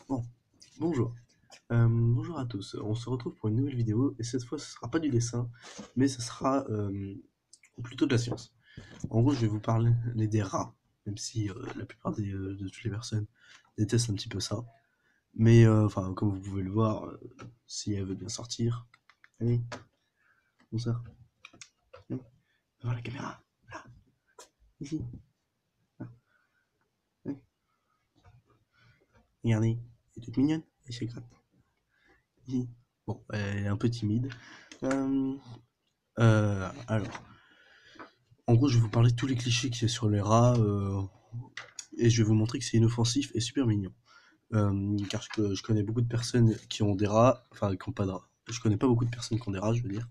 Bon, bonjour. Bonjour à tous. On se retrouve pour une nouvelle vidéo et cette fois ce sera pas du dessin, mais ce sera plutôt de la science. En gros, je vais vous parler des rats, même si la plupart de toutes les personnes détestent un petit peu ça. Mais enfin, comme vous pouvez le voir, si elle veut bien sortir. Allez, on sort. Allez, devant la caméra. Là, ici. Là, allez. Regardez, elle est toute mignonne. Elle se gratte. Ici. Bon, elle est un peu timide. Euh, alors, en gros, je vais vous parler de tous les clichés qu'il y a sur les rats, et je vais vous montrer que c'est inoffensif et super mignon. Car je connais beaucoup de personnes qui ont des rats, enfin qui n'ont pas de rats. Je connais pas beaucoup de personnes qui ont des rats, je veux dire,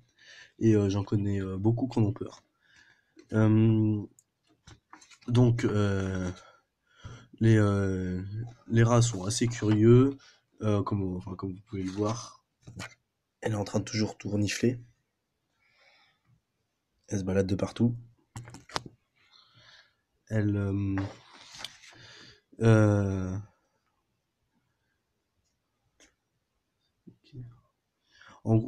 et j'en connais beaucoup qui en ont peur. Euh, donc, les, euh, les rats sont assez curieux, comme vous pouvez le voir. Elle est en train de toujours tout renifler. Elle se balade de partout. Elle, euh,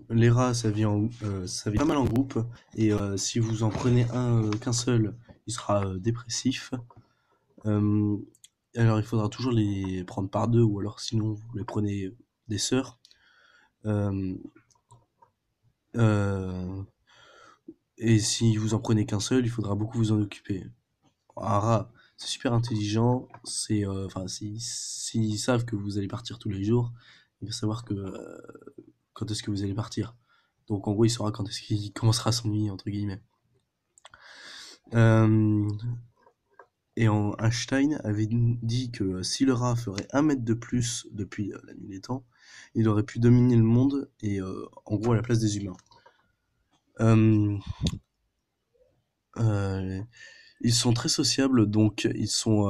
les rats, ça vit pas mal en groupe, et si vous en prenez qu'un seul, il sera dépressif. Euh, alors il faudra toujours les prendre par deux, ou alors sinon vous les prenez des sœurs. Euh, euh, et si vous en prenez qu'un seul, il faudra beaucoup vous en occuper. Un rat, c'est super intelligent, enfin, s'ils savent que vous allez partir tous les jours, il va savoir quand est-ce que vous allez partir. Donc en gros, il saura quand est-ce qu'il commencera à s'ennuyer, entre guillemets. Euh, Einstein avait dit que si le rat ferait 1 mètre de plus depuis la nuit des temps, il aurait pu dominer le monde et en gros à la place des humains. Euh, euh, Ils sont très sociables, donc ils sont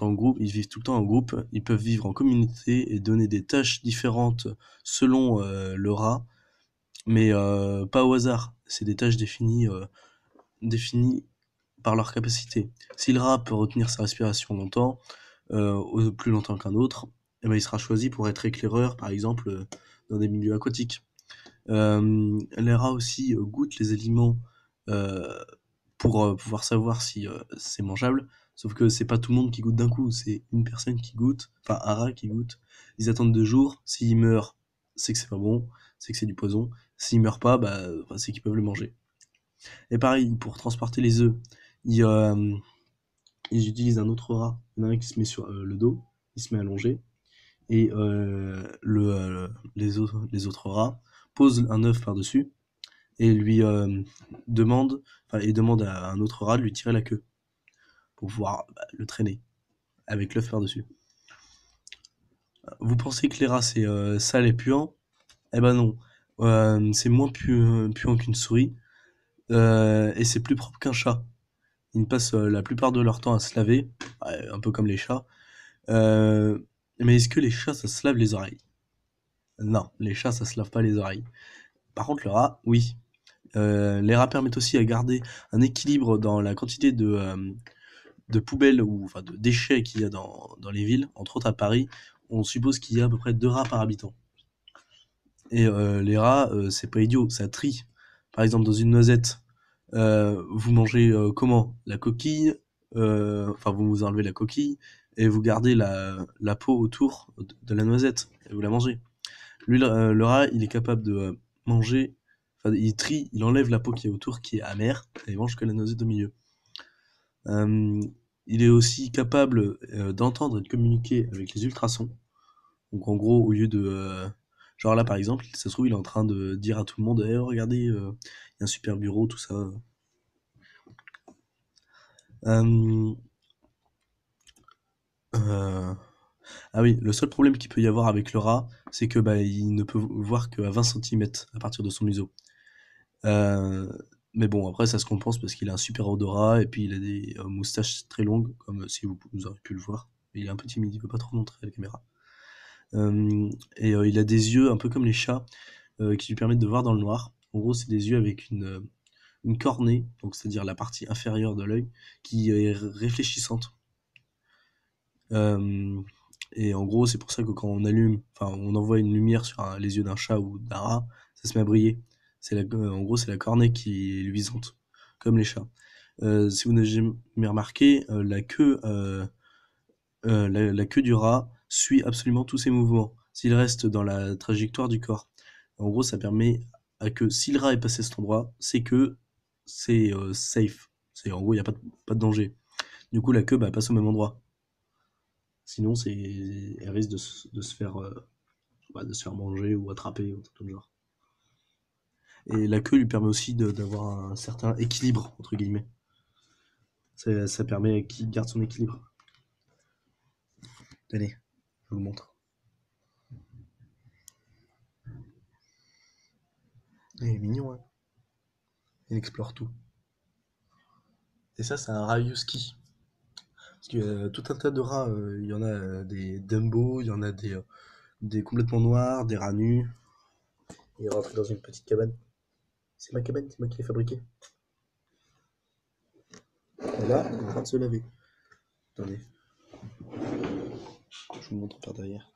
en groupe, ils vivent tout le temps en groupe, ils peuvent vivre en communauté et donner des tâches différentes selon le rat, mais pas au hasard. C'est des tâches définies par leur capacité. Si le rat peut retenir sa respiration longtemps, plus longtemps qu'un autre, eh ben, il sera choisi pour être éclaireur, par exemple, dans des milieux aquatiques. Les rats aussi goûtent les aliments euh, pour pouvoir savoir si c'est mangeable. Sauf que c'est pas tout le monde qui goûte d'un coup, c'est une personne qui goûte, enfin un rat qui goûte. Ils attendent 2 jours, s'il meurt, c'est que c'est pas bon, c'est que c'est du poison. S'il meurt pas, c'est qu'ils peuvent le manger. Et pareil, pour transporter les œufs, ils, euh, ils utilisent un autre rat. Il y en a un qui se met sur le dos, il se met allongé, et les autres rats posent un œuf par-dessus et lui demandent à un autre rat de lui tirer la queue pour pouvoir le traîner avec l'œuf par-dessus. Vous pensez que les rats c'est sale et puant? Eh ben non. C'est moins puant qu'une souris et c'est plus propre qu'un chat. Ils passent la plupart de leur temps à se laver, un peu comme les chats. Euh, mais est-ce que les chats, ça se lave les oreilles? Non, les chats, ça se lave pas les oreilles. Par contre, le rat, oui. Les rats permettent aussi à garder un équilibre dans la quantité de poubelles ou enfin de déchets qu'il y a dans les villes. Entre autres à Paris, on suppose qu'il y a à peu près 2 rats par habitant. Et les rats, c'est pas idiot, ça trie. Par exemple, dans une noisette, vous mangez comment? La coquille, enfin vous enlevez la coquille et vous gardez la peau autour de la noisette et vous la mangez. Lui, le rat, il est capable de manger, enfin il trie, il enlève la peau qui est autour, qui est amère, et il mange que la noisette au milieu. Euh, il est aussi capable d'entendre et de communiquer avec les ultrasons. Donc en gros, au lieu de... genre là par exemple, ça se trouve, il est en train de dire à tout le monde, eh, regardez, il y a un super bureau, tout ça. Euh, euh, Ah oui, le seul problème qu'il peut y avoir avec le rat, c'est que il ne peut voir qu'à 20 centimètres à partir de son museau. Euh, mais bon, après ça se compense parce qu'il a un super odorat et puis il a des moustaches très longues, comme si vous aurez pu le voir. Mais il est un peu timide, il veut pas trop montrer à la caméra. Et il a des yeux un peu comme les chats qui lui permettent de voir dans le noir. En gros, c'est des yeux avec une cornée, donc c'est-à-dire la partie inférieure de l'œil, qui est réfléchissante. Euh, Et en gros, c'est pour ça que quand on allume, enfin, on envoie une lumière sur les yeux d'un chat ou d'un rat, ça se met à briller. En gros, c'est la cornée qui est luisante, comme les chats. Si vous n'avez jamais remarqué, la queue du rat suit absolument tous ses mouvements, s'il reste dans la trajectoire du corps. En gros, ça permet à que si le rat est passé à cet endroit, c'est que c'est safe. En gros, il n'y a pas de danger. Du coup, la queue passe au même endroit. Sinon, elle risque de se faire manger ou attraper ou tout comme genre. Et la queue lui permet aussi d'avoir un certain équilibre entre guillemets. Ça permet qu'il garde son équilibre. Tenez, je vous le montre. Il est mignon, hein. Il explore tout. Et ça, c'est un rat husky. Parce que tout un tas de rats, il y en a des Dumbo, il y en a des complètement noirs, des rats nus. Il est rentré dans une petite cabane. C'est ma cabane, c'est moi qui l'ai fabriquée. Et là, il est en train de se laver. Attendez, je vous montre par derrière.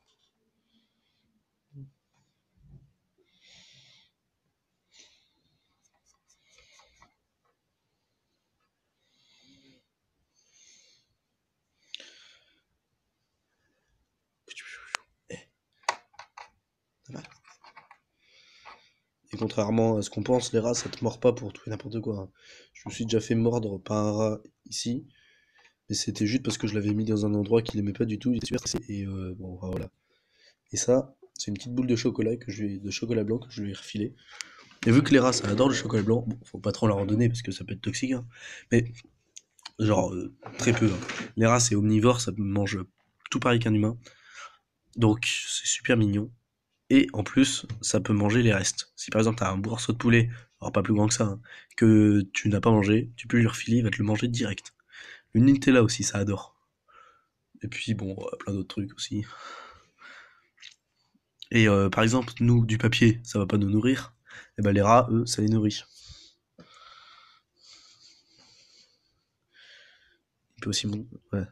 Voilà. Et contrairement à ce qu'on pense, les rats, ça te mord pas pour tout et n'importe quoi, hein. Je me suis déjà fait mordre par un rat ici, mais c'était juste parce que je l'avais mis dans un endroit qu'il aimait pas du tout, il était super stressé, et bon, voilà. Et ça, c'est une petite boule de chocolat de chocolat blanc que je lui ai refilé. Et vu que les rats, ça adore le chocolat blanc, bon, faut pas trop leur en donner parce que ça peut être toxique, hein, mais genre très peu, hein. Les rats, c'est omnivore, ça mange tout pareil qu'un humain, donc c'est super mignon. Et en plus, ça peut manger les restes. Si par exemple t'as un bourreau de poulet, alors pas plus grand que ça, hein, que tu n'as pas mangé, tu peux lui refiler, il va te le manger direct. Le Nutella aussi, ça adore. Et puis bon, plein d'autres trucs aussi. Et par exemple, nous, du papier, ça va pas nous nourrir. Et ben les rats, eux, ça les nourrit. Il peut aussi... Ouais.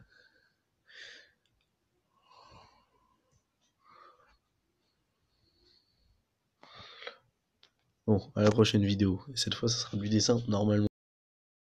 Bon, à la prochaine vidéo. Et cette fois, ça sera du dessin, normalement.